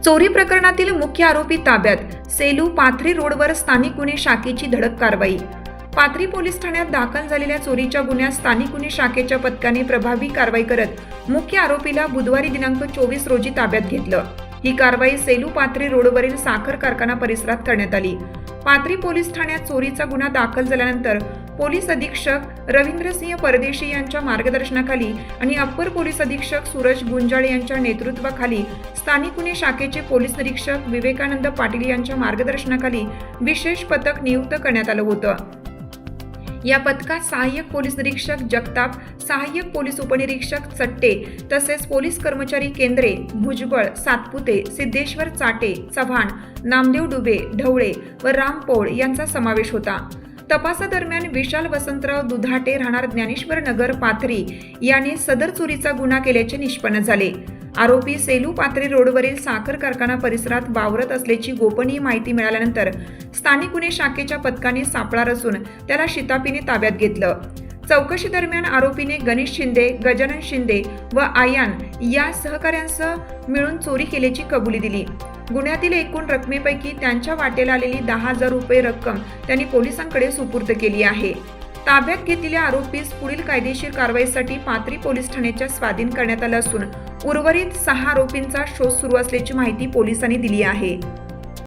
चोरी प्रकरणातील मुख्य आरोपी ताब्यात, सेलू पाथरी रोडवर स्थानिक गुन्हे शाखेची धडक कारवाई। पाथरी पोलीस ठाण्यात दाखल झालेल्या चोरीच्या गुन्ह्यात स्थानिक गुन्हे शाखेच्या पथकाने प्रभावी कारवाई करत मुख्य आरोपीला बुधवारी दिनांक 24 रोजी ताब्यात घेतलं। ही कारवाई सेलू पाथरी रोडवरील साखर कारखाना परिसरात करण्यात आली। पाथरी पोलीस ठाण्यात चोरीचा गुन्हा दाखल झाल्यानंतर पोलीस अधीक्षक रवींद्रसिंह परदेशी यांच्या मार्गदर्शनाखाली आणि अप्पर पोलीस अधीक्षक सूरज गुंजाळे यांच्या नेतृत्वाखाली स्थानिक गुन्हे शाखेचे पोलीस निरीक्षक विवेकानंद पाटील यांच्या मार्गदर्शनाखाली विशेष पथक नियुक्त करण्यात आलं होतं। या पथकात सहाय्यक पोलीस निरीक्षक जगताप, सहाय्यक पोलीस उपनिरीक्षक चट्टे तसेच पोलीस कर्मचारी केंद्रे, भुजबळ, सातपुते, सिद्धेश्वर चाटे, चव्हाण, नामदेव डुबे, ढवळे व राम पौळ यांचा समावेश होता। तपासादरम्यान विशाल वसंतराव दुधाटे राहणार ज्ञानेश्वर नगर पाथरी याने सदर चोरीचा गुन्हा केल्याचे निष्पन्न झाले। आरोपी सेलू पाथरी रोडवरील साखर कारखाना परिसरात वावरत असल्याची गोपनीय माहिती मिळाल्यानंतर स्थानिक गुन्हे शाखेच्या पथकाने सापळा रचून त्याला शिताफीने ताब्यात घेतलं। चौकशी दरम्यान आरोपीने गणेश शिंदे, गजानन शिंदे व आयान या सहकाऱ्यांसह मिळून चोरी केल्याची कबुली दिली। गुन्ह्यातील एकूण रकमेपैकी त्यांच्या वाटेला आलेली 10,000 रुपये रक्कम त्यांनी पोलिसांकडे सुपूर्द केली आहे। ताब्यात घेतलेल्या आरोपीस पुढील कायदेशीर कारवाईसाठी पाथरी पोलीस ठाण्याच्या स्वाधीन करण्यात आलं असून उर्वरित 6 आरोपींचा शोध सुरू असल्याची माहिती पोलिसांनी दिली आहे।